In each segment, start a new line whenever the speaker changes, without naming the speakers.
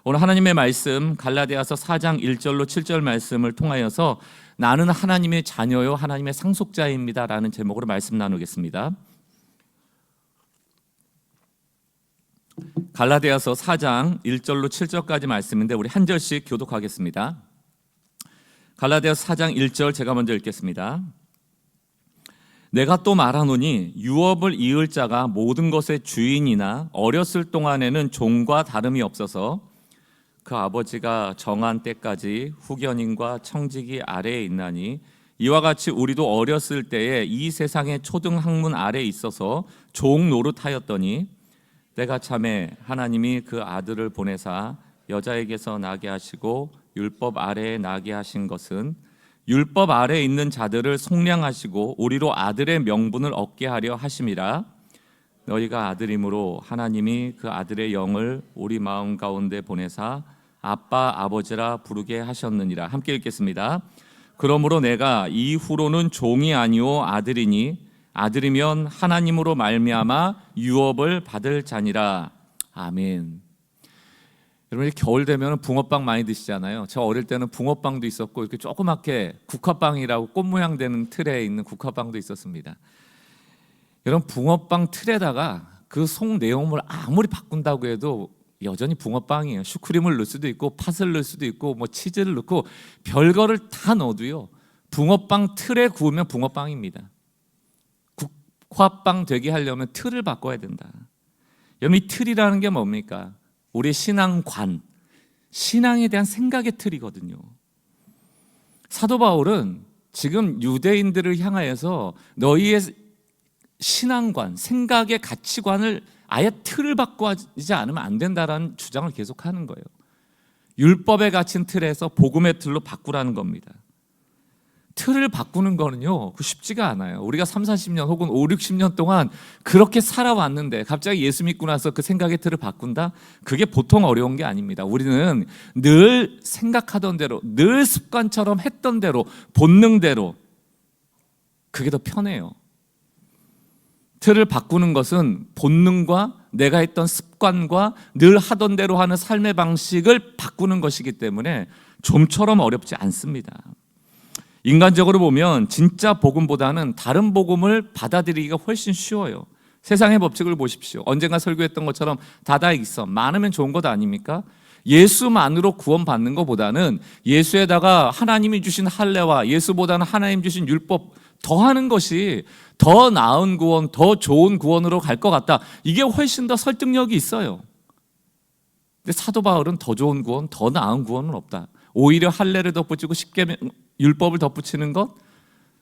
오늘 하나님의 말씀 갈라디아서 4장 1절로 7절 말씀을 통하여서 나는 하나님의 자녀요 하나님의 상속자입니다 라는 제목으로 말씀 나누겠습니다. 갈라디아서 4장 1절로 7절까지 말씀인데 우리 한 절씩 교독하겠습니다. 갈라디아서 4장 1절 제가 먼저 읽겠습니다. 내가 또 말하노니 유업을 이을 자가 모든 것의 주인이나 어렸을 동안에는 종과 다름이 없어서 그 아버지가 정한 때까지 후견인과 청지기 아래에 있나니 이와 같이 우리도 어렸을 때에 이 세상의 초등학문 아래에 있어서 종 노릇하였더니 때가 참에 하나님이 그 아들을 보내사 여자에게서 나게 하시고 율법 아래에 나게 하신 것은 율법 아래에 있는 자들을 속량하시고 우리로 아들의 명분을 얻게 하려 하심이라. 너희가 아들이므로 하나님이 그 아들의 영을 우리 마음 가운데 보내사 아빠 아버지라 부르게 하셨느니라. 함께 읽겠습니다. 그러므로 내가 이후로는 종이 아니오 아들이니 아들이면 하나님으로 말미암아 유업을 받을 자니라. 아멘. 여러분 겨울 되면 붕어빵 많이 드시잖아요. 저 어릴 때는 붕어빵도 있었고 이렇게 조그맣게 국화빵이라고 꽃 모양 되는 틀에 있는 국화빵도 있었습니다. 여러분 붕어빵 틀에다가 그 속 내용물 아무리 바꾼다고 해도 여전히 붕어빵이에요. 슈크림을 넣을 수도 있고 팥을 넣을 수도 있고 뭐 치즈를 넣고 별거를 다 넣어도요 붕어빵 틀에 구우면 붕어빵입니다. 국화빵 되게 하려면 틀을 바꿔야 된다. 여러분 이 틀이라는 게 뭡니까? 우리 신앙관, 신앙에 대한 생각의 틀이거든요. 사도 바울은 지금 유대인들을 향하여서 너희의 신앙관, 생각의 가치관을 아예 틀을 바꾸지 않으면 안 된다라는 주장을 계속하는 거예요. 율법에 갇힌 틀에서 복음의 틀로 바꾸라는 겁니다. 틀을 바꾸는 거는요 쉽지가 않아요. 우리가 30-40년 혹은 50-60년 동안 그렇게 살아왔는데 갑자기 예수 믿고 나서 그 생각의 틀을 바꾼다? 그게 보통 어려운 게 아닙니다. 우리는 늘 생각하던 대로, 늘 습관처럼 했던 대로, 본능대로 그게 더 편해요. 틀을 바꾸는 것은 본능과 내가 했던 습관과 늘 하던 대로 하는 삶의 방식을 바꾸는 것이기 때문에 좀처럼 어렵지 않습니다. 인간적으로 보면 진짜 복음보다는 다른 복음을 받아들이기가 훨씬 쉬워요. 세상의 법칙을 보십시오. 언젠가 설교했던 것처럼 다다익선, 많으면 좋은 것 아닙니까? 예수만으로 구원받는 것보다는 예수에다가 하나님이 주신 할례와 예수보다는 하나님 주신 율법 더하는 것이 더 나은 구원, 더 좋은 구원으로 갈 것 같다. 이게 훨씬 더 설득력이 있어요. 근데 사도 바울은 더 좋은 구원, 더 나은 구원은 없다. 오히려 할례를 덧붙이고 십계명 율법을 덧붙이는 것,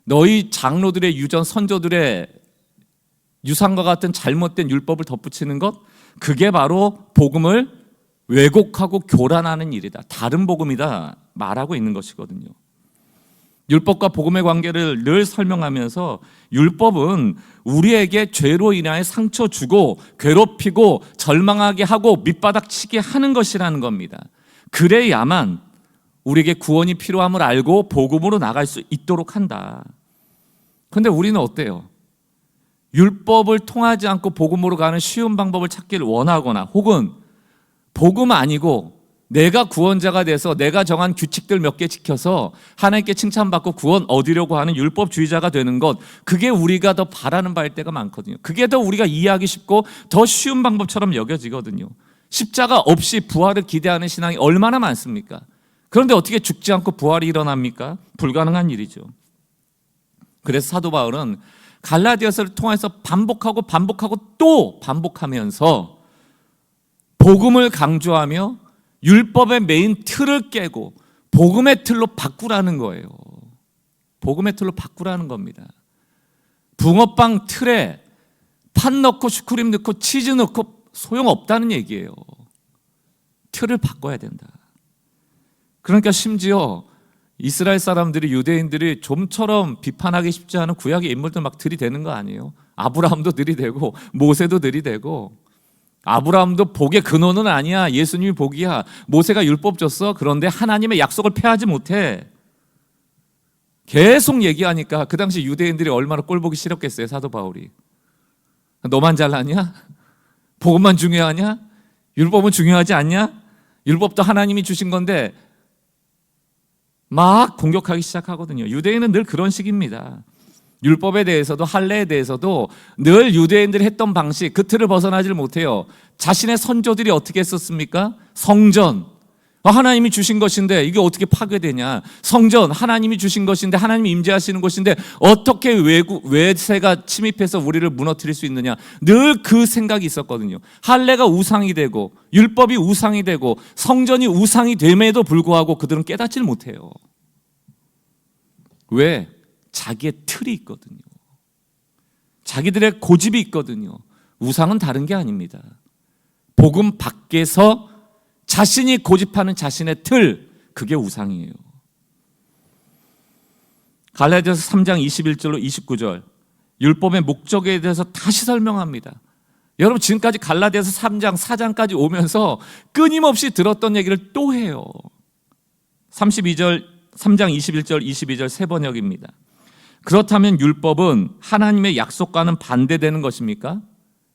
너희 장로들의 유전, 선조들의 유산과 같은 잘못된 율법을 덧붙이는 것, 그게 바로 복음을 왜곡하고 교란하는 일이다. 다른 복음이다 말하고 있는 것이거든요. 율법과 복음의 관계를 늘 설명하면서 율법은 우리에게 죄로 인하여 상처 주고 괴롭히고 절망하게 하고 밑바닥 치게 하는 것이라는 겁니다. 그래야만 우리에게 구원이 필요함을 알고 복음으로 나갈 수 있도록 한다. 그런데 우리는 어때요? 율법을 통하지 않고 복음으로 가는 쉬운 방법을 찾기를 원하거나 혹은 복음 아니고 내가 구원자가 돼서 내가 정한 규칙들 몇 개 지켜서 하나님께 칭찬받고 구원 얻으려고 하는 율법주의자가 되는 것, 그게 우리가 더 바라는 바일 때가 많거든요. 그게 더 우리가 이해하기 쉽고 더 쉬운 방법처럼 여겨지거든요. 십자가 없이 부활을 기대하는 신앙이 얼마나 많습니까? 그런데 어떻게 죽지 않고 부활이 일어납니까? 불가능한 일이죠. 그래서 사도 바울은 갈라디아서를 통해서 반복하고 또 반복하면서 복음을 강조하며 율법의 메인 틀을 깨고 복음의 틀로 바꾸라는 거예요. 복음의 틀로 바꾸라는 겁니다. 붕어빵 틀에 팥 넣고 슈크림 넣고 치즈 넣고 소용없다는 얘기예요. 틀을 바꿔야 된다. 그러니까 심지어 이스라엘 사람들이, 유대인들이 좀처럼 비판하기 쉽지 않은 구약의 인물들 막 들이대는 거 아니에요? 아브라함도 들이대고 모세도 들이대고, 아브라함도 복의 근원은 아니야, 예수님이 복이야, 모세가 율법 줬어, 그런데 하나님의 약속을 폐하지 못해. 계속 얘기하니까 그 당시 유대인들이 얼마나 꼴보기 싫었겠어요. 사도 바울이 너만 잘나냐? 복음만 중요하냐? 율법은 중요하지 않냐? 율법도 하나님이 주신 건데 막 공격하기 시작하거든요. 유대인은 늘 그런 식입니다. 율법에 대해서도 할례에 대해서도 늘 유대인들이 했던 방식, 그 틀을 벗어나질 못해요. 자신의 선조들이 어떻게 했었습니까? 성전, 하나님이 주신 것인데 이게 어떻게 파괴되냐? 성전, 하나님이 주신 것인데, 하나님이 임재하시는 곳인데 어떻게 외세가 침입해서 우리를 무너뜨릴 수 있느냐? 늘 그 생각이 있었거든요. 할례가 우상이 되고 율법이 우상이 되고 성전이 우상이 됨에도 불구하고 그들은 깨닫질 못해요. 왜? 자기의 틀이 있거든요. 자기들의 고집이 있거든요. 우상은 다른 게 아닙니다. 복음 밖에서 자신이 고집하는 자신의 틀, 그게 우상이에요. 갈라디아서 3장 21절로 29절, 율법의 목적에 대해서 다시 설명합니다. 여러분 지금까지 갈라디아서 3장 4장까지 오면서 끊임없이 들었던 얘기를 또 해요. 32절, 3장 21절 22절 세 번역입니다. 그렇다면 율법은 하나님의 약속과는 반대되는 것입니까?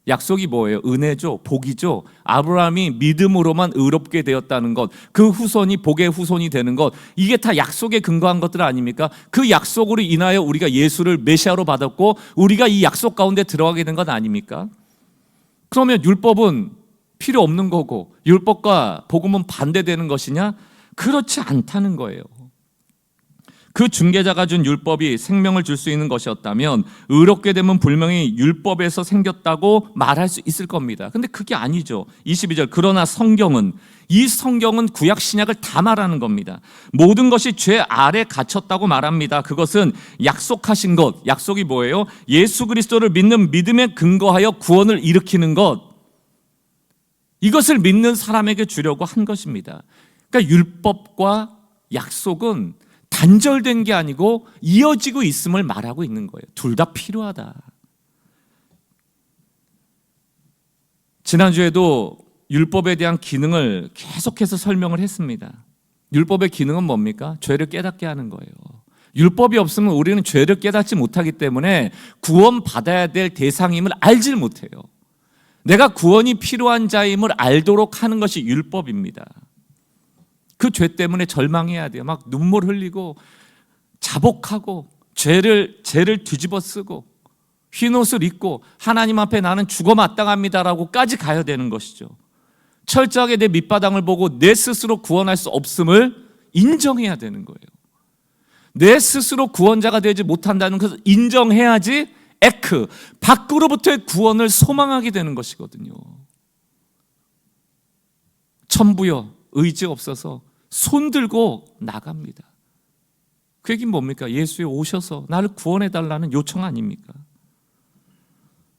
약속이 뭐예요? 은혜죠, 복이죠. 아브라함이 믿음으로만 의롭게 되었다는 것, 그 후손이 복의 후손이 되는 것, 이게 다 약속에 근거한 것들 아닙니까? 그 약속으로 인하여 우리가 예수를 메시아로 받았고 우리가 이 약속 가운데 들어가게 된 것 아닙니까? 그러면 율법은 필요 없는 거고 율법과 복음은 반대되는 것이냐? 그렇지 않다는 거예요. 그 중개자가 준 율법이 생명을 줄 수 있는 것이었다면 의롭게 되면 분명히 율법에서 생겼다고 말할 수 있을 겁니다. 근데 그게 아니죠. 22절, 그러나 성경은, 이 성경은 구약 신약을 다 말하는 겁니다. 모든 것이 죄 아래 갇혔다고 말합니다. 그것은 약속하신 것, 약속이 뭐예요? 예수 그리스도를 믿는 믿음에 근거하여 구원을 일으키는 것, 이것을 믿는 사람에게 주려고 한 것입니다. 그러니까 율법과 약속은 단절된 게 아니고 이어지고 있음을 말하고 있는 거예요. 둘 다 필요하다. 지난주에도 율법에 대한 기능을 계속해서 설명을 했습니다. 율법의 기능은 뭡니까? 죄를 깨닫게 하는 거예요. 율법이 없으면 우리는 죄를 깨닫지 못하기 때문에 구원받아야 될 대상임을 알질 못해요. 내가 구원이 필요한 자임을 알도록 하는 것이 율법입니다. 그 죄 때문에 절망해야 돼요. 막 눈물 흘리고 자복하고 죄를 뒤집어 쓰고 흰 옷을 입고 하나님 앞에 나는 죽어 마땅합니다라고까지 가야 되는 것이죠. 철저하게 내 밑바닥을 보고 내 스스로 구원할 수 없음을 인정해야 되는 거예요. 내 스스로 구원자가 되지 못한다는 것을 인정해야지 밖으로부터의 구원을 소망하게 되는 것이거든요. 천부여 의지 없어서 손 들고 나갑니다. 그 얘기는 뭡니까? 예수에 오셔서 나를 구원해달라는 요청 아닙니까?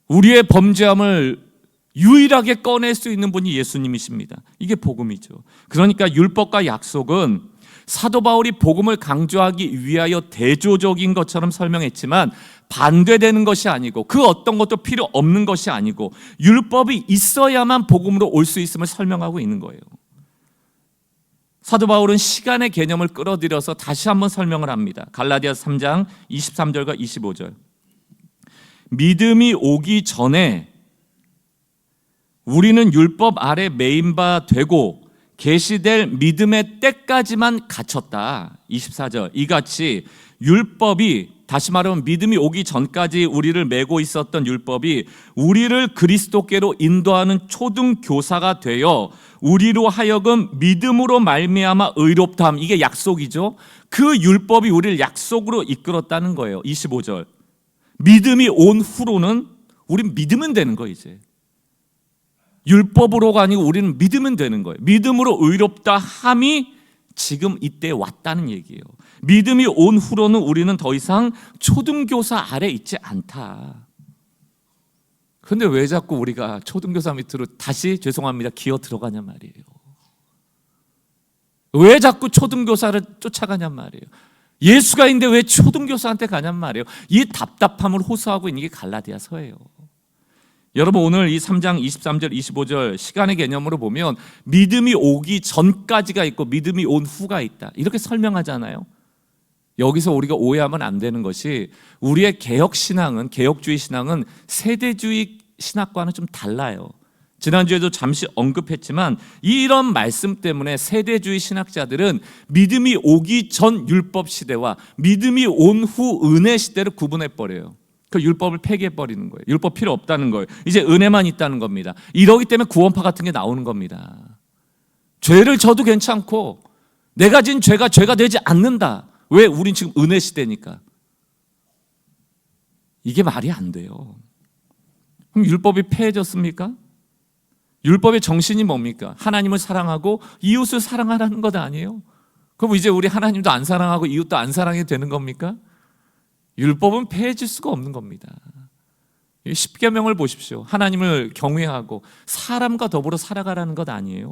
우리의 범죄함을 유일하게 꺼낼 수 있는 분이 예수님이십니다. 이게 복음이죠. 그러니까 율법과 약속은 사도 바울이 복음을 강조하기 위하여 대조적인 것처럼 설명했지만 반대되는 것이 아니고 그 어떤 것도 필요 없는 것이 아니고 율법이 있어야만 복음으로 올 수 있음을 설명하고 있는 거예요. 사도 바울은 시간의 개념을 끌어들여서 다시 한번 설명을 합니다. 갈라디아서 3장 23절과 25절. 믿음이 오기 전에 우리는 율법 아래 매인 바 되고 계시될 믿음의 때까지만 갇혔다. 24절. 이같이 율법이, 다시 말하면 믿음이 오기 전까지 우리를 메고 있었던 율법이 우리를 그리스도께로 인도하는 초등교사가 되어 우리로 하여금 믿음으로 말미암아 의롭다함, 이게 약속이죠. 그 율법이 우리를 약속으로 이끌었다는 거예요. 25절. 믿음이 온 후로는 우린 믿으면 되는 거예요. 이제 율법으로가 아니고 우리는 믿으면 되는 거예요. 믿음으로 의롭다 함이 지금 이때 왔다는 얘기예요. 믿음이 온 후로는 우리는 더 이상 초등교사 아래 있지 않다. 그런데 왜 자꾸 우리가 초등교사 밑으로 다시, 죄송합니다, 기어 들어가냔 말이에요. 왜 자꾸 초등교사를 쫓아가냔 말이에요. 예수가 있는데 왜 초등교사한테 가냔 말이에요. 이 답답함을 호소하고 있는 게 갈라디아서예요. 여러분 오늘 이 3장 23절 25절 시간의 개념으로 보면 믿음이 오기 전까지가 있고 믿음이 온 후가 있다, 이렇게 설명하잖아요. 여기서 우리가 오해하면 안 되는 것이 우리의 개혁신앙은, 개혁주의 신앙은 세대주의 신학과는 좀 달라요. 지난주에도 잠시 언급했지만 이런 말씀 때문에 세대주의 신학자들은 믿음이 오기 전 율법 시대와 믿음이 온 후 은혜 시대를 구분해버려요. 그 율법을 폐기해버리는 거예요. 율법 필요 없다는 거예요. 이제 은혜만 있다는 겁니다. 이러기 때문에 구원파 같은 게 나오는 겁니다. 죄를 져도 괜찮고 내가 진 죄가 죄가 되지 않는다. 왜? 우린 지금 은혜 시대니까. 이게 말이 안 돼요. 그럼 율법이 폐해졌습니까? 율법의 정신이 뭡니까? 하나님을 사랑하고 이웃을 사랑하라는 것 아니에요? 그럼 이제 우리 하나님도 안 사랑하고 이웃도 안 사랑해도 되는 겁니까? 율법은 폐해질 수가 없는 겁니다. 십계명을 보십시오. 하나님을 경외하고 사람과 더불어 살아가라는 것 아니에요?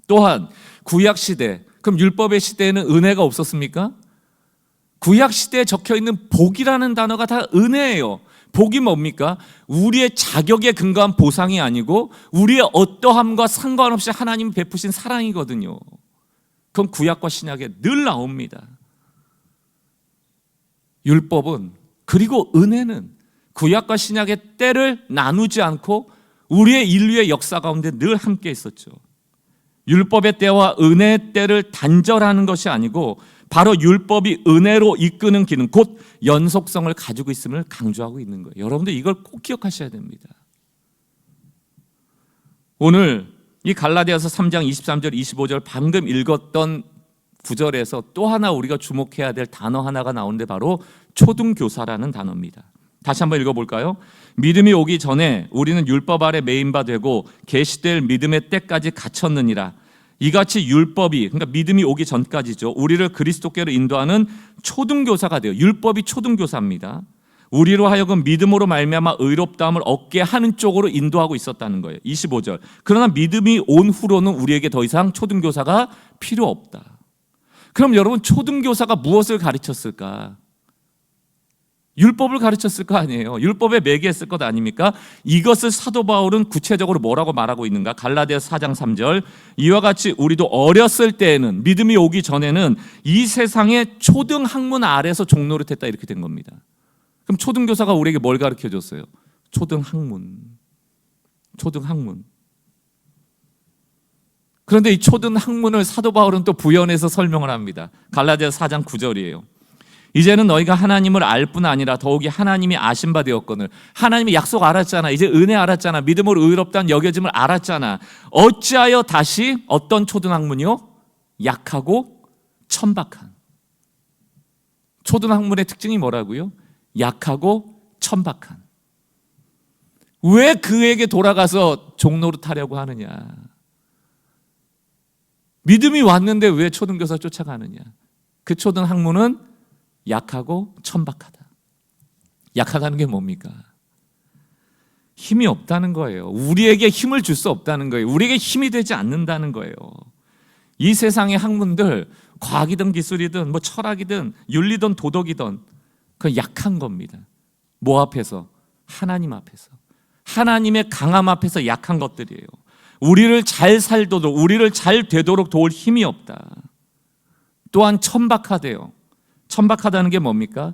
또한 구약시대, 그럼 율법의 시대에는 은혜가 없었습니까? 구약시대에 적혀있는 복이라는 단어가 다 은혜예요. 복이 뭡니까? 우리의 자격에 근거한 보상이 아니고 우리의 어떠함과 상관없이 하나님이 베푸신 사랑이거든요. 그건 구약과 신약에 늘 나옵니다. 율법은, 그리고 은혜는 구약과 신약의 때를 나누지 않고 우리의 인류의 역사 가운데 늘 함께 있었죠. 율법의 때와 은혜의 때를 단절하는 것이 아니고 바로 율법이 은혜로 이끄는 기능, 곧 연속성을 가지고 있음을 강조하고 있는 거예요. 여러분들 이걸 꼭 기억하셔야 됩니다. 오늘 이 갈라디아서 3장 23절 25절 방금 읽었던 구절에서 또 하나 우리가 주목해야 될 단어 하나가 나오는데 바로 초등교사라는 단어입니다. 다시 한번 읽어볼까요? 믿음이 오기 전에 우리는 율법 아래 매인 바 되고 계시될 믿음의 때까지 갇혔느니라. 이같이 율법이, 그러니까 믿음이 오기 전까지죠, 우리를 그리스도께로 인도하는 초등교사가 돼요. 율법이 초등교사입니다. 우리로 하여금 믿음으로 말미암아 의롭다함을 얻게 하는 쪽으로 인도하고 있었다는 거예요. 25절. 그러나 믿음이 온 후로는 우리에게 더 이상 초등교사가 필요 없다. 그럼 여러분, 초등교사가 무엇을 가르쳤을까? 율법을 가르쳤을 거 아니에요. 율법에 매개했을 것 아닙니까? 이것을 사도 바울은 구체적으로 뭐라고 말하고 있는가? 갈라디아서 4장 3절. 이와 같이 우리도 어렸을 때에는, 믿음이 오기 전에는 이 세상의 초등학문 아래서 종노릇했다, 이렇게 된 겁니다. 그럼 초등교사가 우리에게 뭘 가르쳐줬어요? 초등학문. 그런데 이 초등학문을 사도 바울은 또 부연해서 설명을 합니다. 갈라디아서 4장 9절이에요. 이제는 너희가 하나님을 알 뿐 아니라 더욱이 하나님이 아신 바 되었거늘. 하나님이 약속 알았잖아. 이제 은혜 알았잖아. 믿음으로 의롭다는 여겨짐을 알았잖아. 어찌하여 다시 어떤 초등학문이요? 약하고 천박한. 초등학문의 특징이 뭐라고요? 약하고 천박한. 왜 그에게 돌아가서 종노릇하려고 하느냐? 믿음이 왔는데 왜 초등교사 쫓아가느냐? 그 초등학문은 약하고 천박하다. 약하다는 게 뭡니까? 힘이 없다는 거예요. 우리에게 힘을 줄 수 없다는 거예요. 우리에게 힘이 되지 않는다는 거예요. 이 세상의 학문들, 과학이든 기술이든 뭐 철학이든 윤리든 도덕이든 그건 약한 겁니다. 뭐 앞에서? 하나님 앞에서. 하나님의 강함 앞에서 약한 것들이에요. 우리를 잘 살도록, 우리를 잘 되도록 도울 힘이 없다. 또한 천박하대요. 천박하다는 게 뭡니까?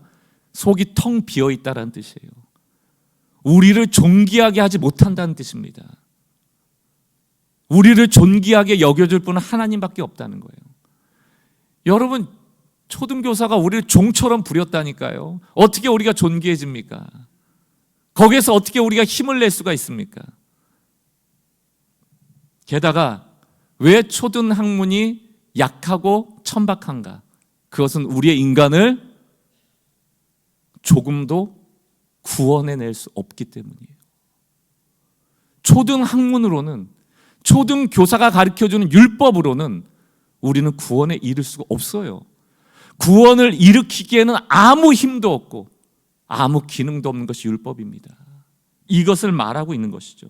속이 텅 비어있다는 뜻이에요. 우리를 존귀하게 하지 못한다는 뜻입니다. 우리를 존귀하게 여겨줄 분은 하나님밖에 없다는 거예요. 여러분, 초등교사가 우리를 종처럼 부렸다니까요. 어떻게 우리가 존귀해집니까? 거기에서 어떻게 우리가 힘을 낼 수가 있습니까? 게다가 왜 초등학문이 약하고 천박한가? 그것은 우리의 인간을 조금도 구원해낼 수 없기 때문이에요. 초등학문으로는, 초등교사가 가르쳐주는 율법으로는 우리는 구원에 이를 수가 없어요. 구원을 일으키기에는 아무 힘도 없고 아무 기능도 없는 것이 율법입니다. 이것을 말하고 있는 것이죠.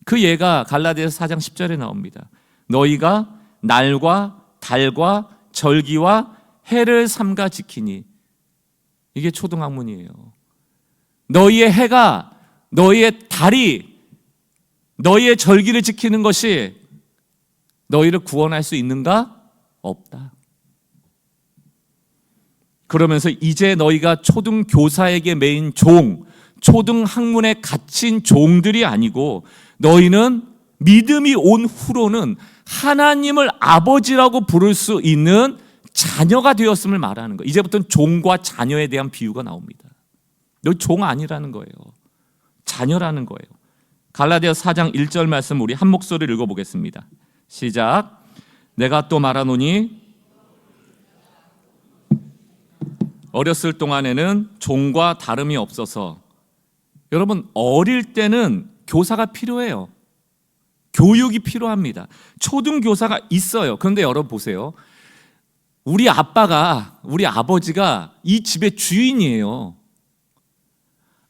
그 예가 갈라디아서 4장 10절에 나옵니다. 너희가 날과 달과 절기와 해를 삼가 지키니. 이게 초등학문이에요. 너희의 해가, 너희의 달이, 너희의 절기를 지키는 것이 너희를 구원할 수 있는가? 없다. 그러면서 이제 너희가 초등교사에게 매인 종, 초등학문에 갇힌 종들이 아니고 너희는 믿음이 온 후로는 하나님을 아버지라고 부를 수 있는 자녀가 되었음을 말하는 거예요. 이제부터는 종과 자녀에 대한 비유가 나옵니다. 너희 종 아니라는 거예요. 자녀라는 거예요. 갈라디아서 4장 1절 말씀 우리 한 목소리를 읽어보겠습니다. 시작. 내가 또 말하노니 어렸을 동안에는 종과 다름이 없어서. 여러분, 어릴 때는 교사가 필요해요. 교육이 필요합니다. 초등교사가 있어요. 그런데 여러분 보세요. 우리 아빠가, 우리 아버지가 이 집의 주인이에요.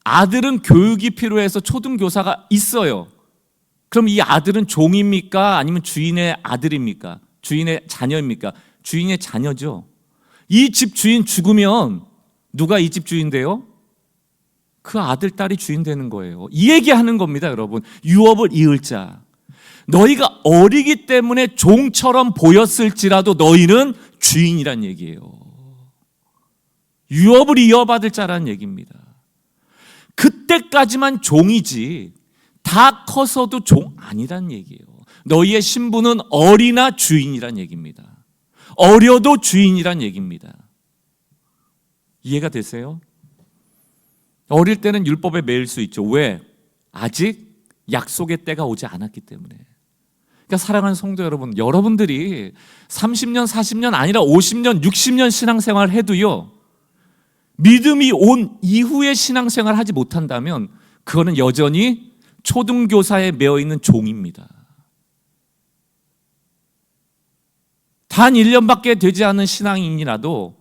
아들은 교육이 필요해서 초등교사가 있어요. 그럼 이 아들은 종입니까? 아니면 주인의 아들입니까? 주인의 자녀입니까? 주인의 자녀죠. 이 집 주인 죽으면 누가 이 집 주인 돼요? 그 아들, 딸이 주인 되는 거예요. 이 얘기하는 겁니다, 여러분. 유업을 이을 자. 너희가 어리기 때문에 종처럼 보였을지라도 너희는 주인이란 얘기예요. 유업을 이어받을 자라는 얘기입니다. 그때까지만 종이지 다 커서도 종 아니란 얘기예요. 너희의 신분은 어리나 주인이란 얘기입니다. 어려도 주인이란 얘기입니다. 이해가 되세요? 어릴 때는 율법에 매일 수 있죠. 왜? 아직 약속의 때가 오지 않았기 때문에. 그러니까 사랑하는 성도 여러분, 여러분들이 30년, 40년 아니라 50년, 60년 신앙생활 해도요, 믿음이 온 이후에 신앙생활 하지 못한다면 그거는 여전히 초등교사에 매어있는 종입니다. 단 1년밖에 되지 않은 신앙인이라도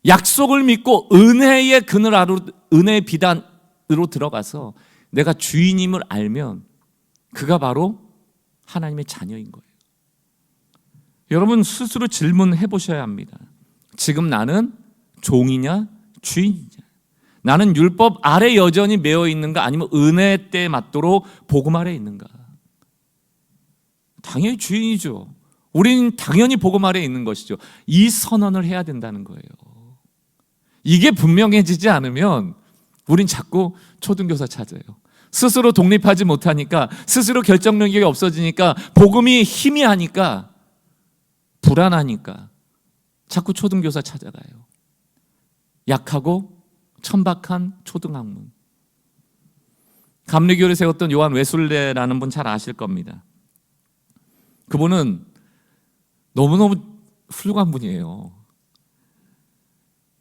약속을 믿고 은혜의 그늘 아래, 은혜의 비단으로 들어가서 내가 주인임을 알면 그가 바로 하나님의 자녀인 거예요. 여러분 스스로 질문해 보셔야 합니다. 지금 나는 종이냐 주인이냐? 나는 율법 아래 여전히 매어 있는가? 아니면 은혜 때에 맞도록 복음 아래 있는가? 당연히 주인이죠. 우리는 당연히 복음 아래 있는 것이죠. 이 선언을 해야 된다는 거예요. 이게 분명해지지 않으면 우린 자꾸 초등교사 찾아요. 스스로 독립하지 못하니까, 스스로 결정력이 없어지니까, 복음이 희미하니까, 불안하니까 자꾸 초등교사 찾아가요. 약하고 천박한 초등학문. 감리교를 세웠던 요한 웨슬레라는 분 잘 아실 겁니다. 그분은 너무너무 훌륭한 분이에요.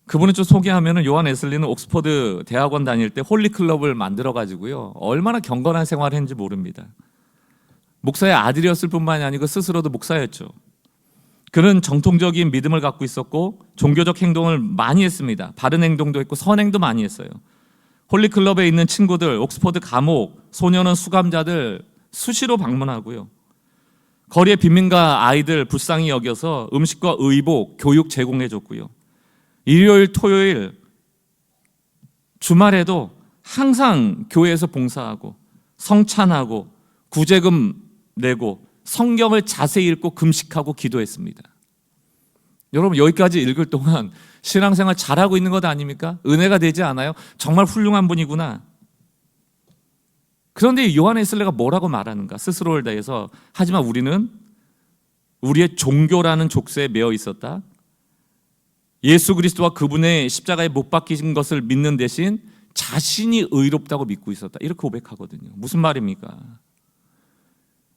그분을 좀 소개하면 요한 웨슬리는 옥스퍼드 대학원 다닐 때 홀리클럽을 만들어가지고요, 얼마나 경건한 생활을 했는지 모릅니다. 목사의 아들이었을 뿐만이 아니고 스스로도 목사였죠. 그는 정통적인 믿음을 갖고 있었고 종교적 행동을 많이 했습니다. 바른 행동도 했고 선행도 많이 했어요. 홀리클럽에 있는 친구들, 옥스퍼드 감옥, 소년원 수감자들 수시로 방문하고요, 거리의 빈민가 아이들 불쌍히 여겨서 음식과 의복, 교육 제공해줬고요, 일요일, 토요일, 주말에도 항상 교회에서 봉사하고 성찬하고 구제금 내고 성경을 자세히 읽고 금식하고 기도했습니다. 여러분 여기까지 읽을 동안 신앙생활 잘하고 있는 것 아닙니까? 은혜가 되지 않아요? 정말 훌륭한 분이구나. 그런데 요한 웨슬레가 뭐라고 말하는가? 스스로를 대해서. 하지만 우리는 우리의 종교라는 족쇄에 매어 있었다. 예수 그리스도와 그분의 십자가에 못 박히신 것을 믿는 대신 자신이 의롭다고 믿고 있었다. 이렇게 고백하거든요. 무슨 말입니까?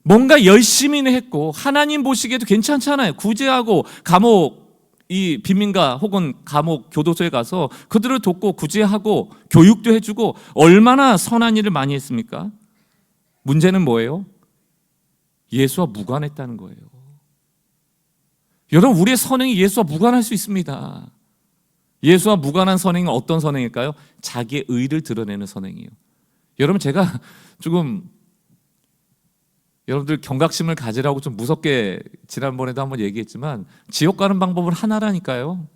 뭔가 열심히는 했고 하나님 보시기에도 괜찮잖아요. 구제하고 감옥, 이 빈민가 혹은 감옥 교도소에 가서 그들을 돕고 구제하고 교육도 해주고 얼마나 선한 일을 많이 했습니까? 문제는 뭐예요? 예수와 무관했다는 거예요. 여러분 우리의 선행이 예수와 무관할 수 있습니다. 예수와 무관한 선행은 어떤 선행일까요? 자기의 의를 드러내는 선행이에요. 여러분 제가 조금 여러분들 경각심을 가지라고 좀 무섭게 지난번에도 한번 얘기했지만 지옥 가는 방법은 하나라니까요.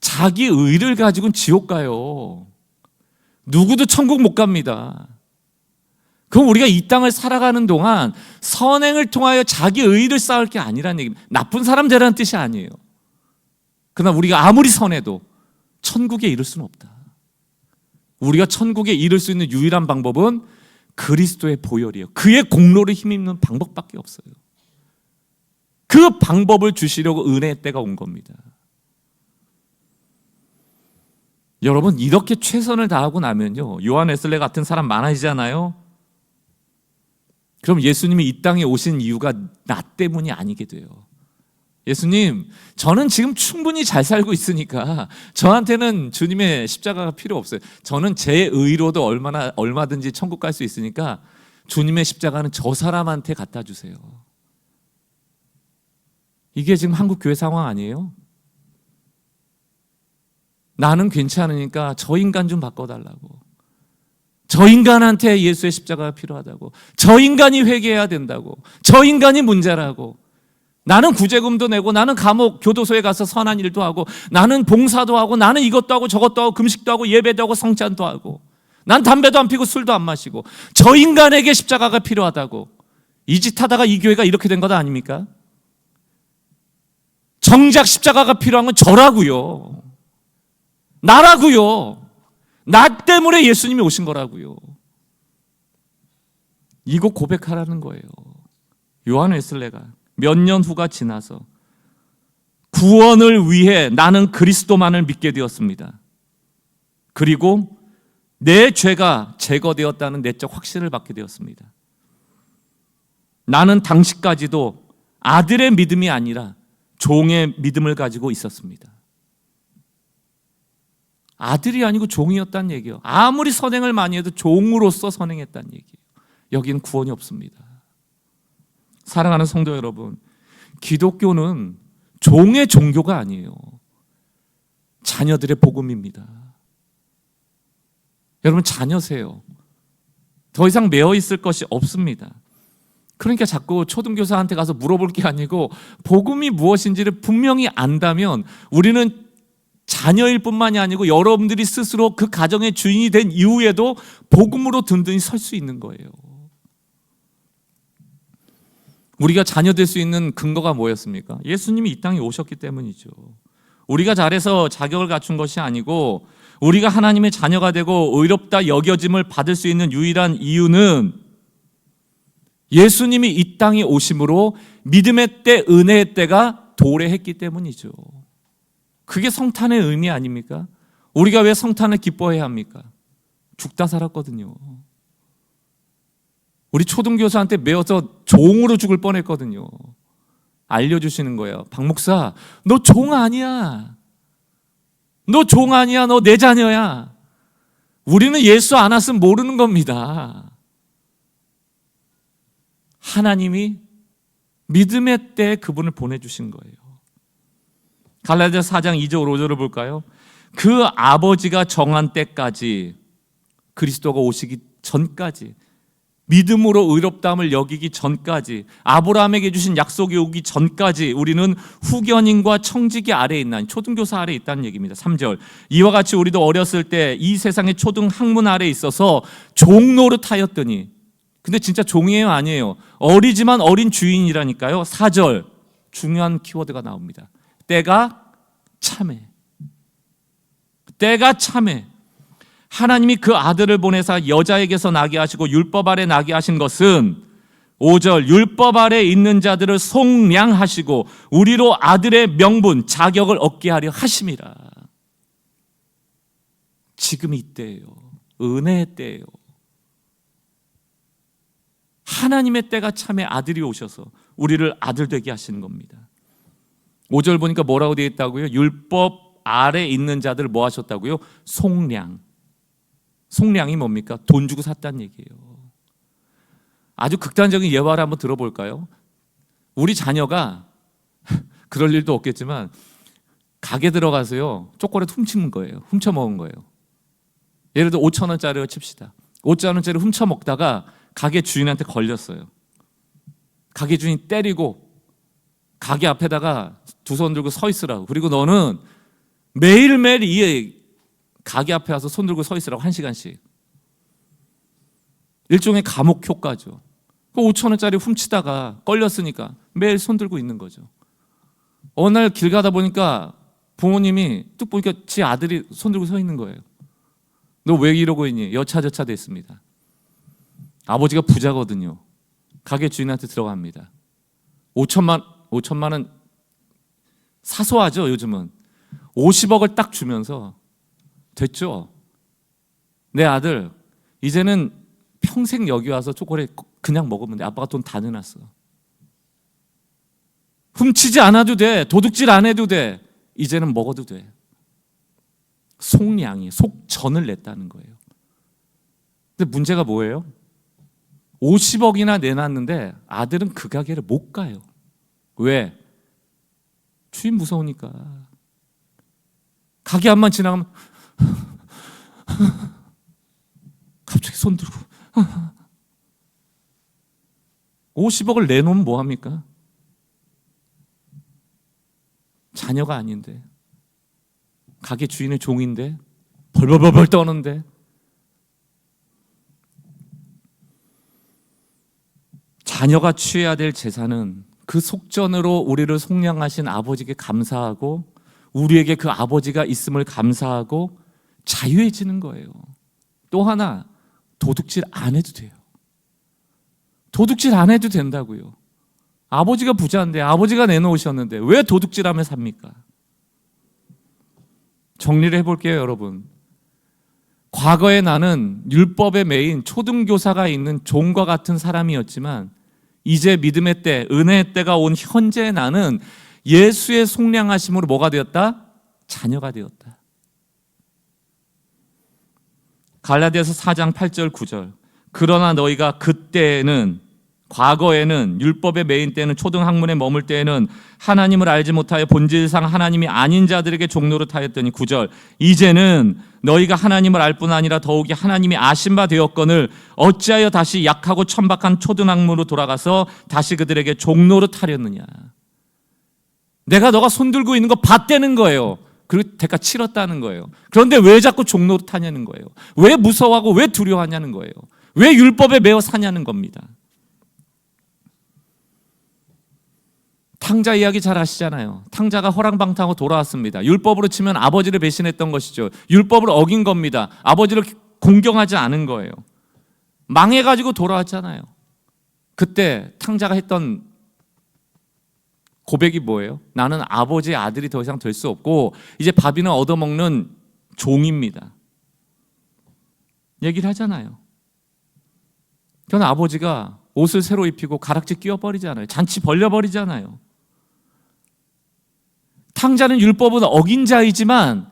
자기 의를 가지고는 지옥 가요. 누구도 천국 못 갑니다. 그럼 우리가 이 땅을 살아가는 동안 선행을 통하여 자기 의를 쌓을 게 아니라는 얘기입니다. 나쁜 사람 되라는 뜻이 아니에요. 그러나 우리가 아무리 선해도 천국에 이를 수는 없다. 우리가 천국에 이를 수 있는 유일한 방법은 그리스도의 보혈이에요. 그의 공로를 힘입는 방법밖에 없어요. 그 방법을 주시려고 은혜의 때가 온 겁니다. 여러분, 이렇게 최선을 다하고 나면요, 요한 웨슬레 같은 사람 많아지잖아요. 그럼 예수님이 이 땅에 오신 이유가 나 때문이 아니게 돼요. 예수님, 저는 지금 충분히 잘 살고 있으니까 저한테는 주님의 십자가가 필요 없어요. 저는 제 의로도 얼마든지 천국 갈 수 있으니까 주님의 십자가는 저 사람한테 갖다 주세요. 이게 지금 한국 교회 상황 아니에요? 나는 괜찮으니까 저 인간 좀 바꿔달라고. 저 인간한테 예수의 십자가가 필요하다고. 저 인간이 회개해야 된다고. 저 인간이 문제라고. 나는 구제금도 내고, 나는 감옥 교도소에 가서 선한 일도 하고, 나는 봉사도 하고, 나는 이것도 하고 저것도 하고, 금식도 하고, 예배도 하고, 성찬도 하고, 난 담배도 안 피고 술도 안 마시고, 저 인간에게 십자가가 필요하다고. 이 짓 하다가 이 교회가 이렇게 된 것 아닙니까? 정작 십자가가 필요한 건 저라고요. 나라고요. 나 때문에 예수님이 오신 거라고요. 이거 고백하라는 거예요. 요한 웨슬레가 몇 년 후가 지나서 구원을 위해 나는 그리스도만을 믿게 되었습니다. 그리고 내 죄가 제거되었다는 내적 확신을 받게 되었습니다. 나는 당시까지도 아들의 믿음이 아니라 종의 믿음을 가지고 있었습니다. 아들이 아니고 종이었다는 얘기예요. 아무리 선행을 많이 해도 종으로서 선행했다는 얘기예요. 여기는 구원이 없습니다. 사랑하는 성도 여러분, 기독교는 종의 종교가 아니에요. 자녀들의 복음입니다. 여러분, 자녀세요. 더 이상 매어 있을 것이 없습니다. 그러니까 자꾸 초등교사한테 가서 물어볼 게 아니고 복음이 무엇인지를 분명히 안다면 우리는 자녀일 뿐만이 아니고 여러분들이 스스로 그 가정의 주인이 된 이후에도 복음으로 든든히 설 수 있는 거예요. 우리가 자녀 될 수 있는 근거가 뭐였습니까? 예수님이 이 땅에 오셨기 때문이죠. 우리가 잘해서 자격을 갖춘 것이 아니고 우리가 하나님의 자녀가 되고 의롭다 여겨짐을 받을 수 있는 유일한 이유는 예수님이 이 땅에 오심으로 믿음의 때, 은혜의 때가 도래했기 때문이죠. 그게 성탄의 의미 아닙니까? 우리가 왜 성탄을 기뻐해야 합니까? 죽다 살았거든요. 우리 초등교사한테 매어서 종으로 죽을 뻔했거든요. 알려주시는 거예요. 박 목사, 너 종 아니야. 너 종 아니야. 너 내 자녀야. 우리는 예수 안 왔으면 모르는 겁니다. 하나님이 믿음의 때에 그분을 보내주신 거예요. 갈라디아서 4장 2절 5절을 볼까요? 그 아버지가 정한 때까지, 그리스도가 오시기 전까지, 믿음으로 의롭다함을 여기기 전까지, 아브라함에게 주신 약속이 오기 전까지 우리는 후견인과 청지기 아래에 있나니, 초등교사 아래에 있다는 얘기입니다. 3절, 이와 같이 우리도 어렸을 때 이 세상의 초등 학문 아래에 있어서 종노릇하였더니, 근데 진짜 종이에요 아니에요? 어리지만 어린 주인이라니까요. 4절, 중요한 키워드가 나옵니다. 때가 참해. 때가 참해. 하나님이 그 아들을 보내사 여자에게서 나게 하시고 율법 아래 나게 하신 것은 5절, 율법 아래 있는 자들을 속량하시고 우리로 아들의 명분, 자격을 얻게 하려 하심이라. 지금 이때예요. 은혜의 때예요. 하나님의 때가 참해 아들이 오셔서 우리를 아들 되게 하시는 겁니다. 5절 보니까 뭐라고 되어 있다고요? 율법 아래 있는 자들을 뭐 하셨다고요? 속량. 속량이 뭡니까? 돈 주고 샀다는 얘기예요. 아주 극단적인 예화를 한번 들어볼까요? 우리 자녀가 그럴 일도 없겠지만 가게 들어가서요 초콜릿 훔치는 거예요. 훔쳐 먹은 거예요. 예를 들어 5,000원짜리를 칩시다. 5,000원짜리 훔쳐 먹다가 가게 주인한테 걸렸어요. 가게 주인 때리고 가게 앞에다가 두 손 들고 서 있으라고. 그리고 너는 매일매일 이 가게 앞에 와서 손 들고 서 있으라고 1시간씩. 일종의 감옥 효과죠. 그 5,000원짜리 훔치다가 걸렸으니까 매일 손 들고 있는 거죠. 어느 날 길 가다 보니까 부모님이 뚝 보니까 지 아들이 손 들고 서 있는 거예요. 너 왜 이러고 있니? 여차저차 됐습니다. 아버지가 부자거든요. 가게 주인한테 들어갑니다. 5천만 원 사소하죠, 요즘은. 50억을 딱 주면서 됐죠? 내 아들 이제는 평생 여기 와서 초콜릿 그냥 먹으면 돼. 아빠가 돈 다 내놨어. 훔치지 않아도 돼. 도둑질 안 해도 돼. 이제는 먹어도 돼. 속량이, 속전을 냈다는 거예요. 근데 문제가 뭐예요? 50억이나 내놨는데 아들은 그 가게를 못 가요. 왜? 주인 무서우니까. 가게 앞만 지나가면 갑자기 손 들고 50억을 내놓으면 뭐합니까? 자녀가 아닌데, 가게 주인의 종인데, 벌벌벌벌 떠는데. 자녀가 취해야 될 재산은 그 속전으로 우리를 속량하신 아버지께 감사하고, 우리에게 그 아버지가 있음을 감사하고 자유해지는 거예요. 또 하나, 도둑질 안 해도 돼요. 도둑질 안 해도 된다고요. 아버지가 부자인데, 아버지가 내놓으셨는데 왜 도둑질하며 삽니까? 정리를 해볼게요, 여러분. 과거에 나는 율법의 매인 초등교사가 있는 종과 같은 사람이었지만, 이제 믿음의 때, 은혜의 때가 온 현재의 나는 예수의 속량하심으로 뭐가 되었다? 자녀가 되었다. 갈라디아서 4장 8절 9절. 그러나 너희가 그때는, 과거에는, 율법의 매인 때는, 초등학문에 머물 때에는 하나님을 알지 못하여 본질상 하나님이 아닌 자들에게 종노릇 하였더니 9절. 이제는 너희가 하나님을 알 뿐 아니라 더욱이 하나님이 아신 바 되었거늘 어찌하여 다시 약하고 천박한 초등학문으로 돌아가서 다시 그들에게 종노릇 하렸느냐. 내가 너가 손들고 있는 거 봤다는 거예요. 그리고 대가 치렀다는 거예요. 그런데 왜 자꾸 종노릇 하냐는 거예요. 왜 무서워하고 왜 두려워하냐는 거예요. 왜 율법에 매어 사냐는 겁니다. 탕자 이야기 잘 아시잖아요. 탕자가 허랑방탕하고 돌아왔습니다. 율법으로 치면 아버지를 배신했던 것이죠. 율법을 어긴 겁니다. 아버지를 공경하지 않은 거예요. 망해가지고 돌아왔잖아요. 그때 탕자가 했던 고백이 뭐예요? 나는 아버지의 아들이 더 이상 될 수 없고 이제 밥이나 얻어먹는 종입니다. 얘기를 하잖아요. 그건 아버지가 옷을 새로 입히고 가락지 끼워버리잖아요. 잔치 벌려버리잖아요. 탕자는 율법은 어긴 자이지만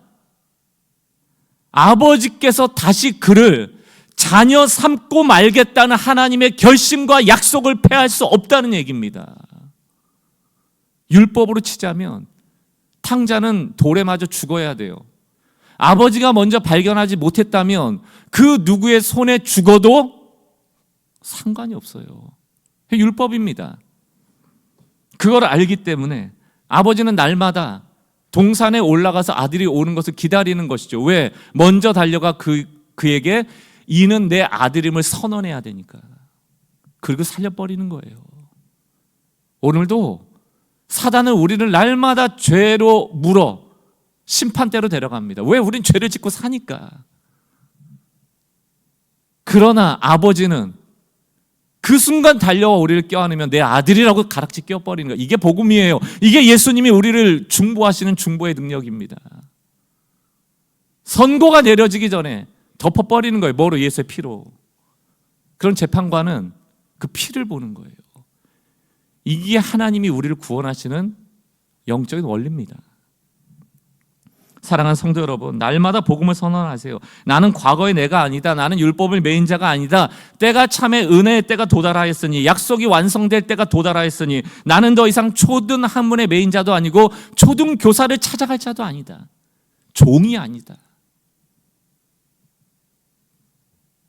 아버지께서 다시 그를 자녀 삼고 말겠다는 하나님의 결심과 약속을 폐할 수 없다는 얘기입니다. 율법으로 치자면 탕자는 돌에 맞아 죽어야 돼요. 아버지가 먼저 발견하지 못했다면 그 누구의 손에 죽어도 상관이 없어요. 율법입니다. 그걸 알기 때문에 아버지는 날마다 동산에 올라가서 아들이 오는 것을 기다리는 것이죠. 왜? 먼저 달려가 그에게 이는 내 아들임을 선언해야 되니까. 그리고 살려버리는 거예요. 오늘도 사단은 우리를 날마다 죄로 물어 심판대로 데려갑니다. 왜? 우린 죄를 짓고 사니까. 그러나 아버지는 그 순간 달려와 우리를 껴안으면 내 아들이라고 가락지 껴버리는 거예요. 이게 복음이에요. 이게 예수님이 우리를 중보하시는 중보의 능력입니다. 선고가 내려지기 전에 덮어버리는 거예요. 뭐로? 예수의 피로. 그런 재판관은 그 피를 보는 거예요. 이게 하나님이 우리를 구원하시는 영적인 원리입니다. 사랑하는 성도 여러분, 날마다 복음을 선언하세요. 나는 과거의 내가 아니다. 나는 율법을 매인 자가 아니다. 때가 참에 은혜의 때가 도달하였으니, 약속이 완성될 때가 도달하였으니, 나는 더 이상 초등 학문의 매인 자도 아니고 초등 교사를 찾아갈 자도 아니다. 종이 아니다.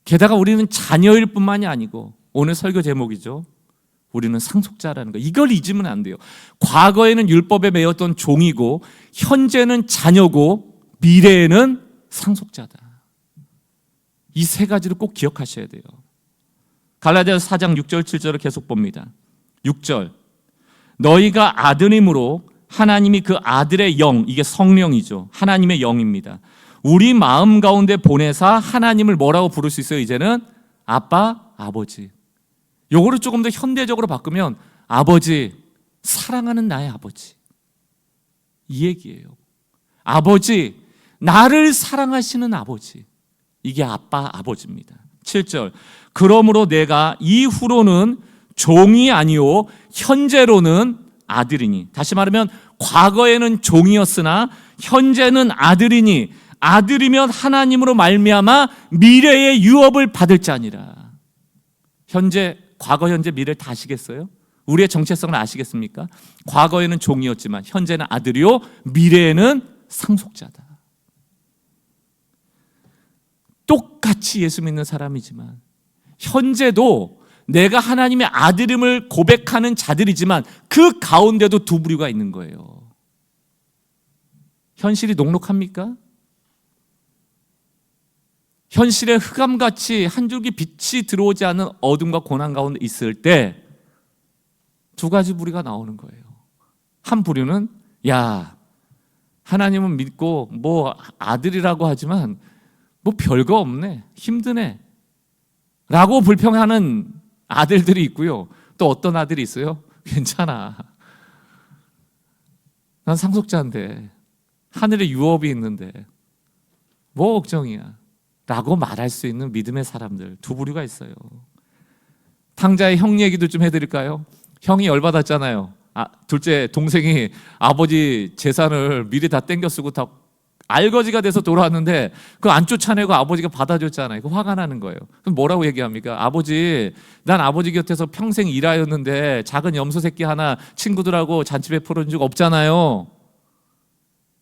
게다가 우리는 자녀일 뿐만이 아니고, 오늘 설교 제목이죠. 우리는 상속자라는 거. 이걸 잊으면 안 돼요. 과거에는 율법에 매였던 종이고, 현재는 자녀고, 미래에는 상속자다. 이 세 가지를 꼭 기억하셔야 돼요. 갈라디아서 4장 6절 7절을 계속 봅니다. 6절. 너희가 아들임으로 하나님이 그 아들의 영, 이게 성령이죠. 하나님의 영입니다. 우리 마음 가운데 보내사 하나님을 뭐라고 부를 수 있어요? 이제는 아빠, 아버지. 요거를 조금 더 현대적으로 바꾸면 아버지, 사랑하는 나의 아버지. 이 얘기예요. 아버지, 나를 사랑하시는 아버지. 이게 아빠, 아버지입니다. 7절. 그러므로 내가 이후로는 종이 아니요 현재로는 아들이니. 다시 말하면 과거에는 종이었으나 현재는 아들이니 아들이면 하나님으로 말미암아 미래의 유업을 받을 자니라. 현재, 과거, 현재, 미래를 다 아시겠어요? 우리의 정체성을 아시겠습니까? 과거에는 종이었지만 현재는 아들이요 미래에는 상속자다. 똑같이 예수 믿는 사람이지만 현재도 내가 하나님의 아들임을 고백하는 자들이지만 그 가운데도 두 부류가 있는 거예요. 현실이 녹록합니까? 현실의 흑암같이 한 줄기 빛이 들어오지 않는 어둠과 고난 가운데 있을 때 두 가지 부류가 나오는 거예요. 한 부류는 야, 하나님은 믿고 뭐 아들이라고 하지만 뭐 별거 없네, 힘드네 라고 불평하는 아들들이 있고요. 또 어떤 아들이 있어요? 괜찮아, 난 상속자인데 하늘에 유업이 있는데 뭐 걱정이야 라고 말할 수 있는 믿음의 사람들, 두 부류가 있어요. 탕자의 형 얘기도 좀 해드릴까요? 형이 열받았잖아요. 둘째 동생이 아버지 재산을 미리 다 땡겨 쓰고 다 알거지가 돼서 돌아왔는데 그거 안 쫓아내고 아버지가 받아줬잖아요. 그 화가 나는 거예요. 그럼 뭐라고 얘기합니까? 아버지, 난 아버지 곁에서 평생 일하였는데 작은 염소 새끼 하나 친구들하고 잔치 베풀어 준 적 없잖아요.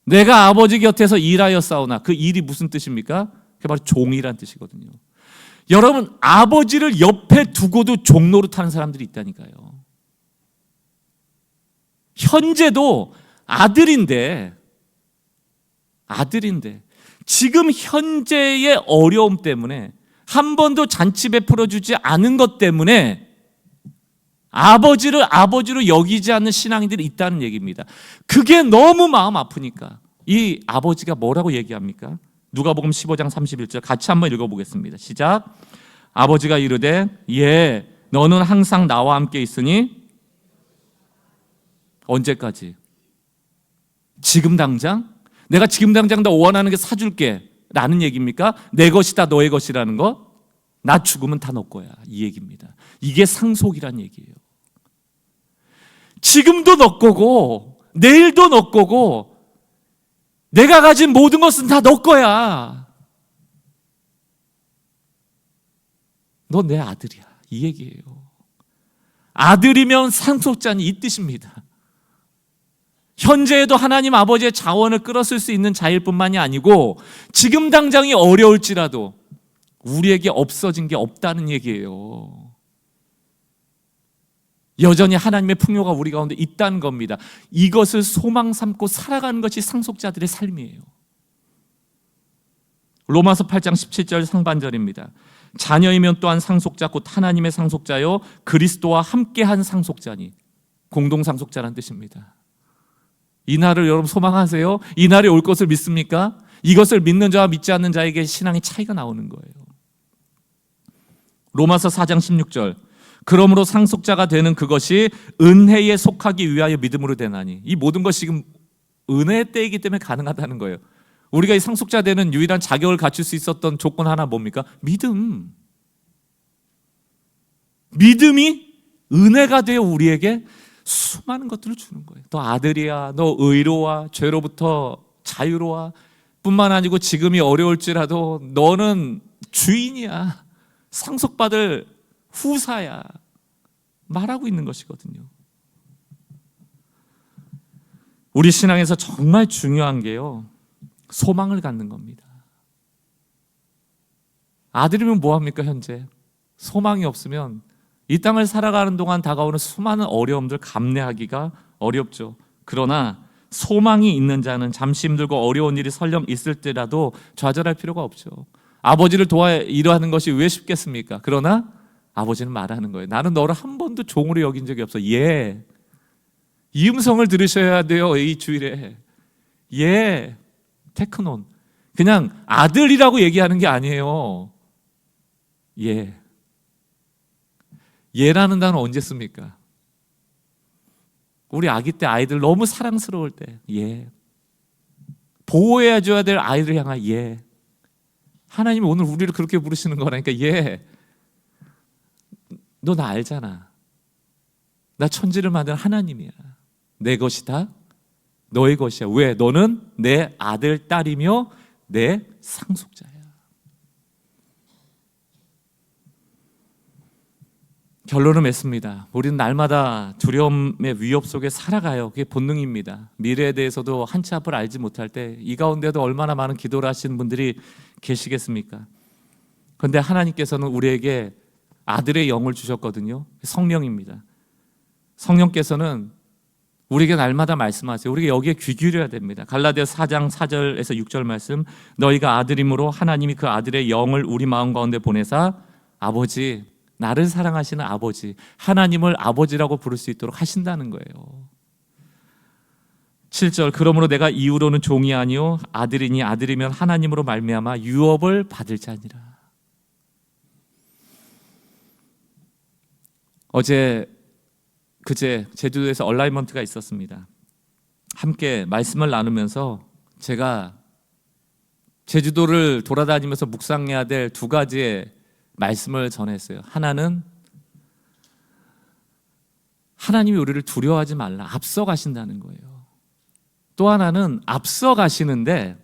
내가 아버지 곁에서 일하였사오나. 그 일이 무슨 뜻입니까? 그게 바로 종이란 뜻이거든요. 여러분, 아버지를 옆에 두고도 종 노릇하는 사람들이 있다니까요. 현재도 아들인데 지금 현재의 어려움 때문에 한 번도 잔치 베풀어 주지 않은 것 때문에 아버지를 아버지로 여기지 않는 신앙인들이 있다는 얘기입니다. 그게 너무 마음 아프니까 이 아버지가 뭐라고 얘기합니까? 누가복음 15장 31절 같이 한번 읽어보겠습니다. 시작. 아버지가 이르되 예, 너는 항상 나와 함께 있으니. 언제까지? 지금 당장? 내가 지금 당장 너 원하는 게 사줄게 라는 얘기입니까? 내 것이다 너의 것이라는 거? 나 죽으면 다 너 거야, 이 얘기입니다. 이게 상속이란 얘기예요. 지금도 너 거고 내일도 너 거고 내가 가진 모든 것은 다 너 거야. 너 내 아들이야, 이 얘기예요. 아들이면 상속자니 이 뜻입니다. 현재에도 하나님 아버지의 자원을 끌어쓸 수 있는 자일 뿐만이 아니고 지금 당장이 어려울지라도 우리에게 없어진 게 없다는 얘기예요. 여전히 하나님의 풍요가 우리 가운데 있다는 겁니다. 이것을 소망 삼고 살아가는 것이 상속자들의 삶이에요. 로마서 8장 17절 상반절입니다. 자녀이면 또한 상속자 곧 하나님의 상속자요 그리스도와 함께한 상속자니. 공동상속자라는 뜻입니다. 이 날을 여러분 소망하세요? 이 날이 올 것을 믿습니까? 이것을 믿는 자와 믿지 않는 자에게 신앙의 차이가 나오는 거예요. 로마서 4장 16절 그러므로 상속자가 되는 그것이 은혜에 속하기 위하여 믿음으로 되나니. 이 모든 것이 지금 은혜의 때이기 때문에 가능하다는 거예요. 우리가 이 상속자 되는 유일한 자격을 갖출 수 있었던 조건 하나 뭡니까? 믿음. 믿음이 은혜가 되어 우리에게 수많은 것들을 주는 거예요. 너 아들이야, 너 의로와 죄로부터 자유로워 뿐만 아니고 지금이 어려울지라도 너는 주인이야, 상속받을 후사야 말하고 있는 것이거든요. 우리 신앙에서 정말 중요한 게요, 소망을 갖는 겁니다. 아들이면 뭐합니까? 현재 소망이 없으면 이 땅을 살아가는 동안 다가오는 수많은 어려움들 감내하기가 어렵죠. 그러나 소망이 있는 자는 잠시 힘들고 어려운 일이 설령 있을 때라도 좌절할 필요가 없죠. 아버지를 도와 일하는 것이 왜 쉽겠습니까? 그러나 아버지는 말하는 거예요. 나는 너를 한 번도 종으로 여긴 적이 없어. 예. 이 음성을 들으셔야 돼요. 이 주일에. 예. 테크논. 그냥 아들이라고 얘기하는 게 아니에요. 예. 얘라는 단어 언제 씁니까? 우리 아기 때 아이들 너무 사랑스러울 때 얘. 보호해줘야 될 아이를 향한 얘. 하나님이 오늘 우리를 그렇게 부르시는 거라니까. 얘, 너 나 알잖아. 나 천지를 만든 하나님이야. 내 것이 다 너의 것이야. 왜? 너는 내 아들, 딸이며 내 상속자야. 결론을 맺습니다. 우리는 날마다 두려움의 위협 속에 살아가요. 그게 본능입니다. 미래에 대해서도 한치 앞을 알지 못할 때 이 가운데도 얼마나 많은 기도를 하시는 분들이 계시겠습니까? 그런데 하나님께서는 우리에게 아들의 영을 주셨거든요. 성령입니다. 성령께서는 우리에게 날마다 말씀하세요. 우리가 여기에 귀 기울여야 됩니다. 갈라디아서 4장 4절에서 6절 말씀, 너희가 아들이므로 하나님이 그 아들의 영을 우리 마음 가운데 보내사 아버지, 나를 사랑하시는 아버지, 하나님을 아버지라고 부를 수 있도록 하신다는 거예요. 7절, 그러므로 내가 이후로는 종이 아니요 아들이니 아들이면 하나님으로 말미암아 유업을 받을 자니라. 그제 제주도에서 얼라이먼트가 있었습니다. 함께 말씀을 나누면서 제가 제주도를 돌아다니면서 묵상해야 될 두 가지의 말씀을 전했어요. 하나는 하나님이 우리를 두려워하지 말라, 앞서가신다는 거예요. 또 하나는 앞서가시는데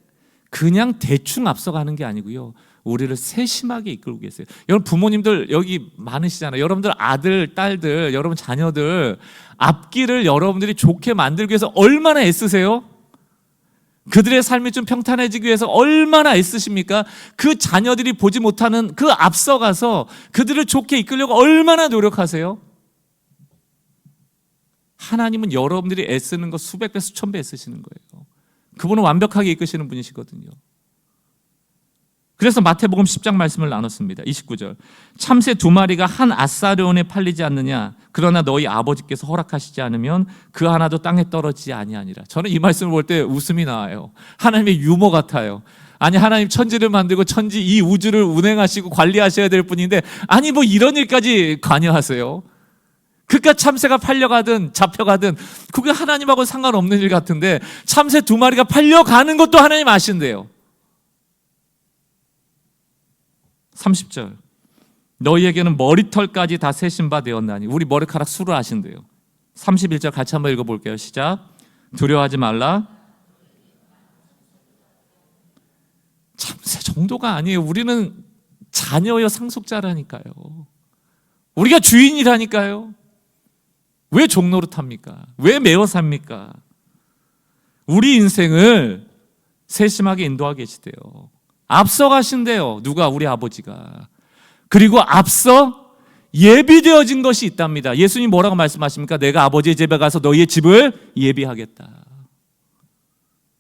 그냥 대충 앞서가는 게 아니고요, 우리를 세심하게 이끌고 계세요. 여러분 부모님들 여기 많으시잖아요. 여러분들 아들, 딸들, 여러분 자녀들 앞길을 여러분들이 좋게 만들기 위해서 얼마나 애쓰세요? 그들의 삶이 좀 평탄해지기 위해서 얼마나 애쓰십니까? 그 자녀들이 보지 못하는 그 앞서가서 그들을 좋게 이끌려고 얼마나 노력하세요? 하나님은 여러분들이 애쓰는 거 수백 배, 수천 배 애쓰시는 거예요. 그분은 완벽하게 이끄시는 분이시거든요. 그래서 마태복음 10장 말씀을 나눴습니다. 29절, 참새 2마리가 한 아사르온에 팔리지 않느냐? 그러나 너희 아버지께서 허락하시지 않으면 그 하나도 땅에 떨어지지 아니하니라. 저는 이 말씀을 볼 때 웃음이 나와요. 하나님의 유머 같아요. 아니, 하나님 천지를 만들고 천지 이 우주를 운행하시고 관리하셔야 될 분인데, 아니 뭐 이런 일까지 관여하세요? 그깟 참새가 팔려가든 잡혀가든 그게 하나님하고 상관없는 일 같은데, 참새 2마리가 팔려가는 것도 하나님 아신대요. 30절, 너희에게는 머리털까지 다 세신 바 되었나니. 우리 머리카락 수를 아신대요. 31절 같이 한번 읽어볼게요. 시작. 두려워하지 말라. 참새 정도가 아니에요. 우리는 자녀여 상속자라니까요. 우리가 주인이라니까요. 왜 종노릇합니까? 왜 매어 삽니까? 우리 인생을 세심하게 인도하고 계시대요. 앞서가신대요. 누가? 우리 아버지가. 그리고 앞서 예비되어진 것이 있답니다. 예수님 뭐라고 말씀하십니까? 내가 아버지의 집에 가서 너희의 집을 예비하겠다.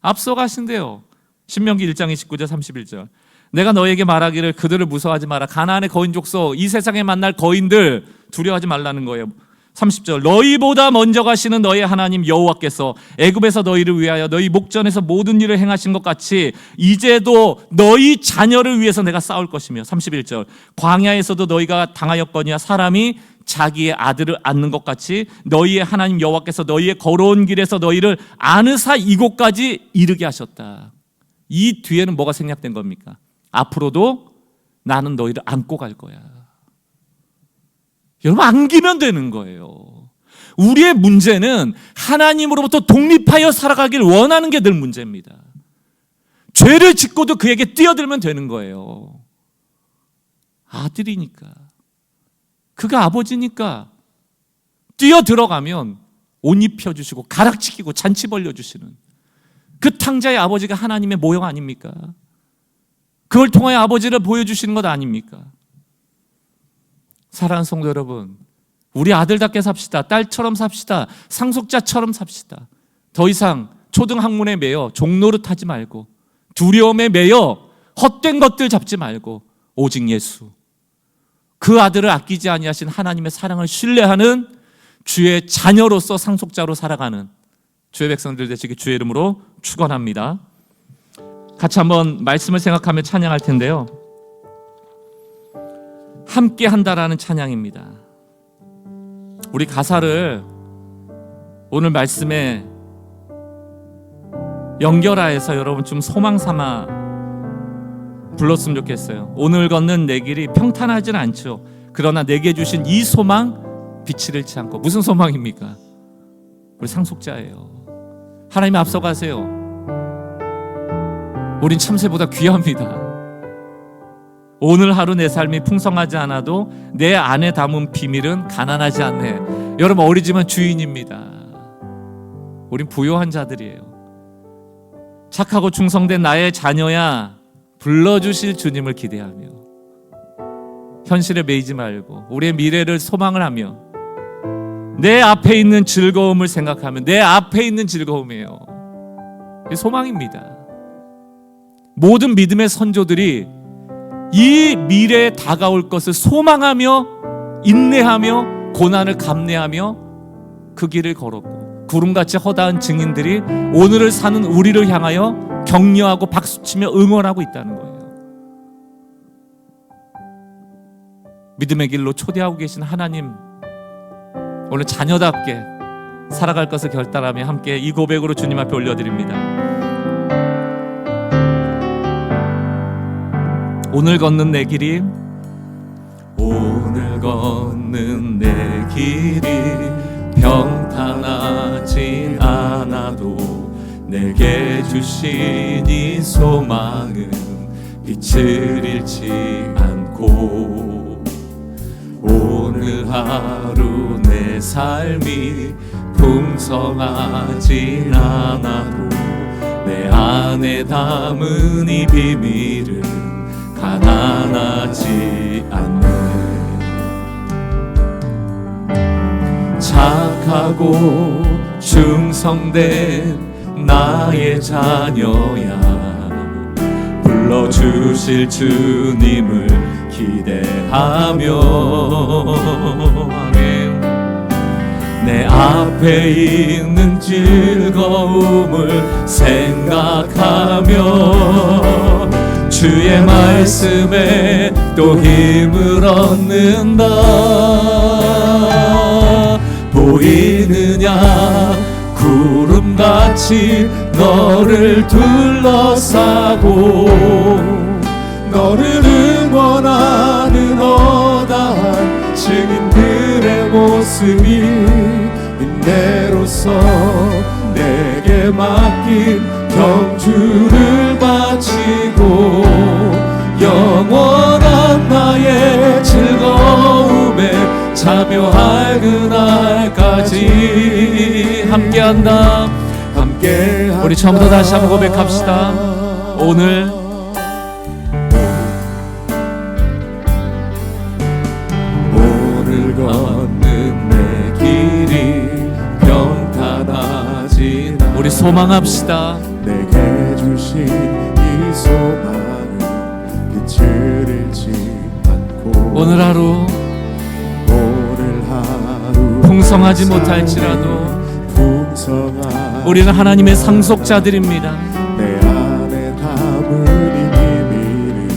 앞서가신대요. 신명기 1장 29절 31절, 내가 너에게 말하기를 그들을 무서워하지 마라. 가나안의 거인 족속, 이 세상에 만날 거인들 두려워하지 말라는 거예요. 30절, 너희보다 먼저 가시는 너희 하나님 여호와께서 애굽에서 너희를 위하여 너희 목전에서 모든 일을 행하신 것 같이 이제도 너희 자녀를 위해서 내가 싸울 것이며. 31절, 광야에서도 너희가 당하였거니와 사람이 자기의 아들을 안는 것 같이 너희의 하나님 여호와께서 너희의 걸어온 길에서 너희를 안으사 이곳까지 이르게 하셨다. 이 뒤에는 뭐가 생략된 겁니까? 앞으로도 나는 너희를 안고 갈 거야. 여러분, 안기면 되는 거예요. 우리의 문제는 하나님으로부터 독립하여 살아가길 원하는 게 늘 문제입니다. 죄를 짓고도 그에게 뛰어들면 되는 거예요. 아들이니까, 그가 아버지니까 뛰어들어가면 옷 입혀주시고 가락지키고 잔치 벌려주시는 그 탕자의 아버지가 하나님의 모형 아닙니까? 그걸 통하여 아버지를 보여주시는 것 아닙니까? 사랑하는 성도 여러분, 우리 아들답게 삽시다. 딸처럼 삽시다. 상속자처럼 삽시다. 더 이상 초등학문에 매여 종노릇하지 말고, 두려움에 매여 헛된 것들 잡지 말고, 오직 예수, 그 아들을 아끼지 아니하신 하나님의 사랑을 신뢰하는 주의 자녀로서 상속자로 살아가는 주의 백성들 되시기 주의 이름으로 축원합니다. 같이 한번 말씀을 생각하며 찬양할 텐데요, 함께 한다라는 찬양입니다. 우리 가사를 오늘 말씀에 연결하여서 여러분 좀 소망 삼아 불렀으면 좋겠어요. 오늘 걷는 내 길이 평탄하진 않죠. 그러나 내게 주신 이 소망 빛을 잃지 않고. 무슨 소망입니까? 우리 상속자예요. 하나님 앞서가세요. 우린 참새보다 귀합니다. 오늘 하루 내 삶이 풍성하지 않아도 내 안에 담은 비밀은 가난하지 않네. 여러분, 어리지만 주인입니다. 우린 부요한 자들이에요. 착하고 충성된 나의 자녀야, 불러주실 주님을 기대하며 현실에 매이지 말고 우리의 미래를 소망을 하며 내 앞에 있는 즐거움을 생각하며, 내 앞에 있는 즐거움이에요. 이게 소망입니다. 모든 믿음의 선조들이 이 미래에 다가올 것을 소망하며 인내하며 고난을 감내하며 그 길을 걸었고, 구름같이 허다한 증인들이 오늘을 사는 우리를 향하여 격려하고 박수치며 응원하고 있다는 거예요. 믿음의 길로 초대하고 계신 하나님, 오늘 자녀답게 살아갈 것을 결단하며 함께 이 고백으로 주님 앞에 올려드립니다. 오늘 걷는 내 길이, 오늘 걷는 내 길이 평탄하진 않아도 내게 주신 이 소망은 빛을 잃지 않고, 오늘 하루 내 삶이 풍성하진 않아도 내 안에 담은 이 비밀은 가난하지 않네. 착하고 충성된 나의 자녀야, 불러주실 주님을 기대하며 아멘. 내 앞에 있는 즐거움을 생각하며 주의 말씀에 또 힘을 얻는다. 보이느냐 구름같이 너를 둘러싸고 너를 응원하는 어다한 증인들의 모습이 인내로서 내게 맡긴 경주를 마치고 영원한 나의 즐거움에 참여할 그날까지 함께한다. 우리 처음부터 다시 한번 고백합시다. 오늘 걷는 내 길이 평탄하지 않아. 우리 소망합시다.
내게 주신 이 소망은 빛을 잃지 않고,
오늘 하루 풍성하지 못할지라도 우리는 하나님의 상속자들입니다.
내 안에 담은 이 비밀은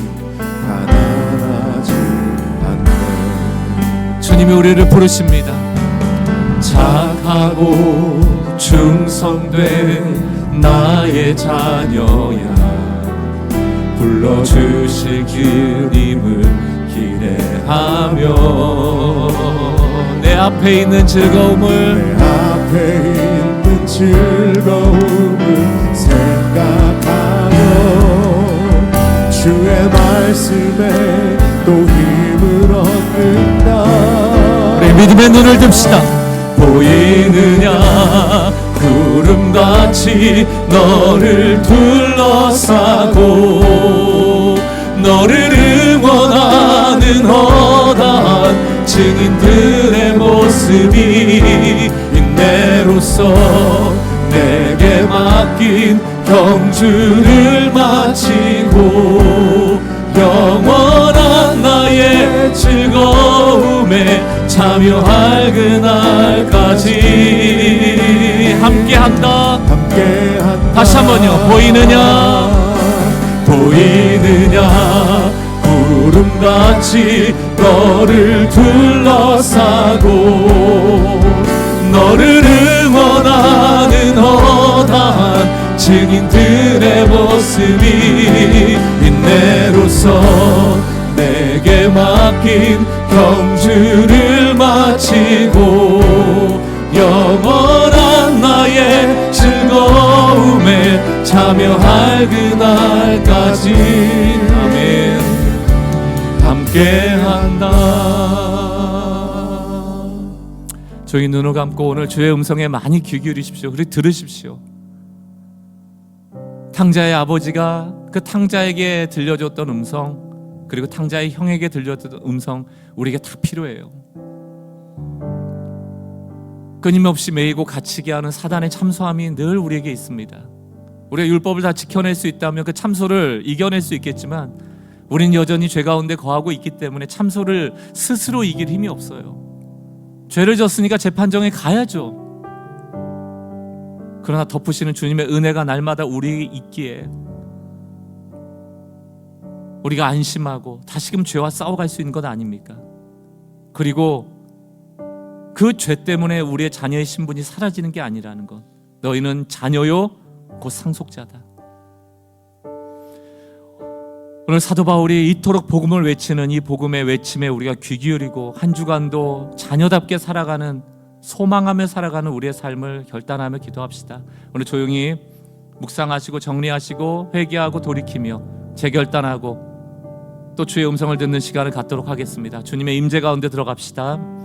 가난하지 않네.
주님이 우리를 부르십니다.
착하고 충성된 나의 자녀야, 불러주실 주님을 기대하며
내 앞에 있는 즐거움을,
내 앞에 있는 즐거움을 생각하며 주의 말씀에 또 힘을 얻는다.
우리 믿음의 눈을 듭시다.
보이느냐 구름같이 너를 둘러싸고 너를 응원하는 허다한 증인들의 모습이 인내로서 내게 맡긴 경주를 마치고 영원한 나의 즐거움에 참여할 그날까지 함께한다. 다시 한번요. 보이느냐 구름같이 너를 둘러싸고 말씀이 인내로서 내게 맡긴 경주를 마치고 영원한 나의 즐거움에 참여할 그날까지 아멘 함께한다.
저희 눈을 감고 오늘 주의 음성에 많이 귀 기울이십시오. 그리고 들으십시오. 탕자의 아버지가 그 탕자에게 들려줬던 음성, 그리고 탕자의 형에게 들려줬던 음성, 우리에게 다 필요해요. 끊임없이 매이고 갇히게 하는 사단의 참소함이 늘 우리에게 있습니다. 우리가 율법을 다 지켜낼 수 있다면 그 참소를 이겨낼 수 있겠지만 우린 여전히 죄 가운데 거하고 있기 때문에 참소를 스스로 이길 힘이 없어요. 죄를 졌으니까 재판정에 가야죠. 그러나 덮으시는 주님의 은혜가 날마다 우리에게 있기에 우리가 안심하고 다시금 죄와 싸워갈 수 있는 것 아닙니까? 그리고 그 죄 때문에 우리의 자녀의 신분이 사라지는 게 아니라는 것. 너희는 자녀요 곧 상속자다. 오늘 사도 바울이 이토록 복음을 외치는 이 복음의 외침에 우리가 귀 기울이고 한 주간도 자녀답게 살아가는, 소망하며 살아가는 우리의 삶을 결단하며 기도합시다. 오늘 조용히 묵상하시고 정리하시고 회개하고 돌이키며 재결단하고 또 주의 음성을 듣는 시간을 갖도록 하겠습니다. 주님의 임재 가운데 들어갑시다.